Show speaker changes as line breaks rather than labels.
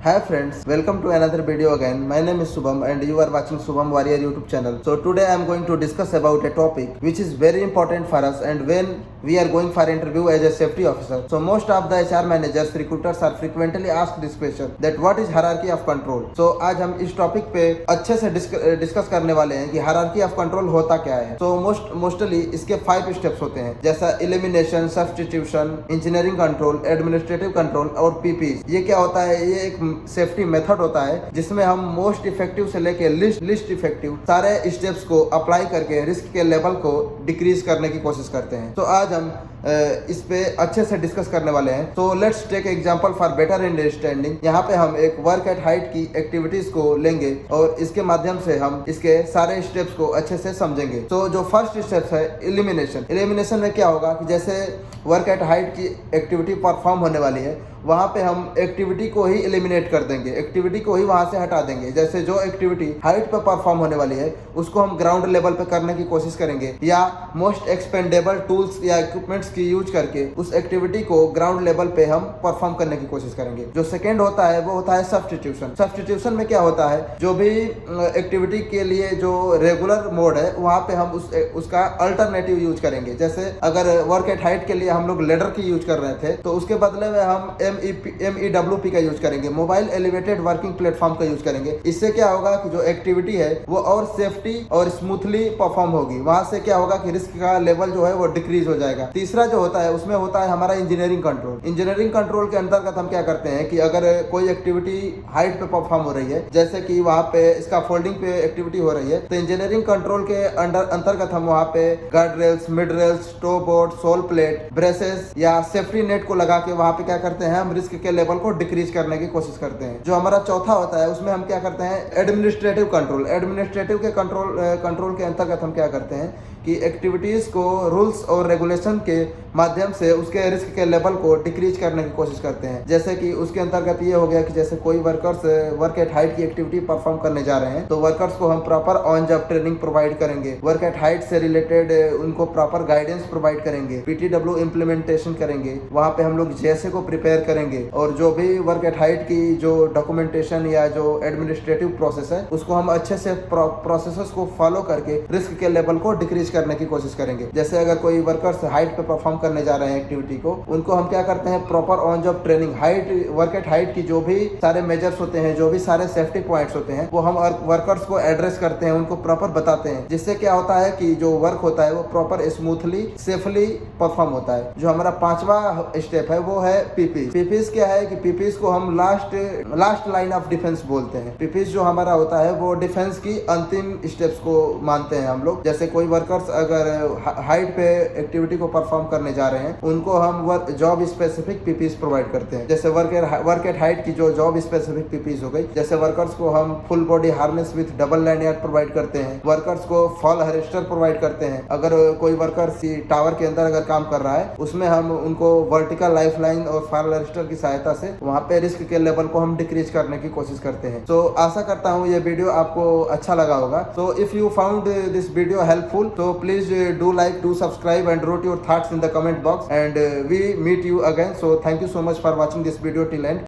Hi friends, welcome to another video again. My name is Subham and you are watching Subham Warrior YouTube channel. So today I am going to discuss about a topic which is very important for us and when we are going for interview as a safety officer. So most of the HR managers, recruiters are frequently asked this question that what is hierarchy of control. So आज हम इस topic पे अच्छे से discuss करने वाले हैं कि hierarchy of control होता क्या है. So मोस्टली इसके 5 स्टेप्स होते हैं जैसा elimination, substitution, engineering control, administrative control और पीपी. ये क्या होता है? ये एक सेफ्टी मेथड होता है जिसमें हम मोस्ट इफेक्टिव से लेके लिस्ट इफेक्टिव सारे स्टेप्स को अप्लाई करके रिस्क के लेवल को डिक्रीज करने की कोशिश करते हैं. तो आज हम इस पे अच्छे से डिस्कस करने वाले हैं. तो let's take example for better understanding. यहाँ पे हम एक वर्क एट हाइट की एक्टिविटीज को लेंगे और इसके माध्यम से हम इसके सारे स्टेप्स को अच्छे से समझेंगे. तो जो फर्स्ट स्टेप है एलिमिनेशन में क्या होगा कि जैसे वर्क एट हाइट की एक्टिविटी परफॉर्म होने वाली है, वहां पे हम एक्टिविटी को ही एलिमिनेट कर देंगे, एक्टिविटी को ही वहां से हटा देंगे. जैसे जो एक्टिविटी हाइट पे परफॉर्म होने वाली है उसको हम ग्राउंड लेवल पे करने की कोशिश करेंगे या मोस्ट एक्सपेंडेबल टूल्स या इक्विपमेंट्स की यूज करके उस एक्टिविटी को ग्राउंड लेवल पे हम परफॉर्म करने की कोशिश करेंगे. जो सेकेंड होता है वो होता है सब्स्टिट्यूशन में क्या होता है? जो भी एक्टिविटी के लिए जो रेगुलर मोड है वहां पे हम उसका अल्टरनेटिव यूज करेंगे. जैसे अगर वर्क एट हाइट के लिए हम लोग लेडर की यूज कर रहे थे तो उसके बदले में हम MEWP का यूज करेंगे, मोबाइल एलिवेटेड वर्किंग प्लेटफॉर्म का यूज करेंगे. इससे क्या होगा कि जो एक्टिविटी है वो और सेफ्टी और स्मूथली परफॉर्म होगी. वहां से क्या होगा कि रिस्क का लेवल जो है वो डिक्रीज हो जाएगा. तीसरा जो होता है उसमें होता है हमारा इंजीनियरिंग कंट्रोल के अंतर्गत हम क्या करते हैं कि अगर कोई एक्टिविटी हाइट पे परफॉर्म हो रही है, जैसे कि वहां पे इसका फोल्डिंग पे एक्टिविटी हो रही है, तो इंजीनियरिंग कंट्रोल के अंतर्गत हम वहां पे guard rails, mid rails, toe board, sole plate, braces या सेफ्टी नेट को लगा के वहां पे क्या करते हैं, हम रिस्क के लेवल को डिक्रीज करने की कोशिश करते हैं. जो हमारा चौथा होता है उसमें हम क्या करते हैं, एडमिनिस्ट्रेटिव के कंट्रोल के अंतर्गत हम क्या करते हैं कि एक्टिविटीज को रूल्स और रेगुलेशन के माध्यम से उसके रिस्क के लेवल को डिक्रीज करने की कोशिश करते हैं. जैसे कि उसके अंतर्गत ये हो गया कि जैसे कोई वर्कर्स वर्क एट हाइट की एक्टिविटी परफॉर्म करने जा रहे हैं तो वर्कर्स को हम proper on job training provide करेंगे, वर्क एट हाइट से रिलेटेड उनको प्रॉपर गाइडेंस प्रोवाइड करेंगे, PTW इम्प्लीमेंटेशन करेंगे, वहां पे हम लोग JSA को प्रिपेयर करेंगे और जो भी वर्क एट हाइट की जो डॉक्यूमेंटेशन या जो एडमिनिस्ट्रेटिव प्रोसेस है उसको हम अच्छे से प्रोसेसेस को फॉलो करके रिस्क के लेवल को डिक्रीज करने की कोशिश करेंगे. जैसे अगर कोई वर्कर्स हाइट पे परफॉर्म करने जा रहे हैं एक्टिविटी को, उनको हम क्या करते हैं, proper on job training, work at height की जो भी सारे मेजर्स होते हैं, जो भी सारे सेफ्टी पॉइंट्स होते हैं वो हम वर्कर्स को एड्रेस करते हैं, उनको प्रॉपर बताते हैं. जिससे क्या होता है कि जो वर्क होता है वो प्रॉपर स्मूथली सेफली परफॉर्म होता है. जो हमारा पांचवा स्टेप है वो है पीपीस. क्या है कि पीपीस को हम लास्ट लाइन ऑफ डिफेंस बोलते हैं. पीपीस जो हमारा होता है वो डिफेंस की अंतिम स्टेप्स को मानते हैं हम लोग. जैसे कोई वर्कर्स अगर हाइट पे एक्टिविटी को परफॉर्म करने जा रहे हैं उनको हम जॉब स्पेसिफिक पीपीस प्रोवाइड करते हैं. जैसे वर्क एट हाइट की जो जॉब स्पेसिफिक पीपीस हो गई, जैसे वर्कर्स को हम full body harness with double lanyard provide करते हैं, वर्कर्स को फॉल हरेस्टर प्रोवाइड करते हैं. अगर कोई वर्कर टावर के अंदर अगर काम कर रहा है उसमें हम उनको वर्टिकल लाइफ लाइन और फॉल हरेस्टर की सहायता से वहां पे रिस्क के लेवल को हम डिक्रीज करने की कोशिश करते हैं. तो आशा करता हूँ ये वीडियो आपको अच्छा लगा होगा. So if you found this video helpful, so please do like, do subscribe and write your thoughts in the comment box and we meet you again. So thank you so much for watching this video till end.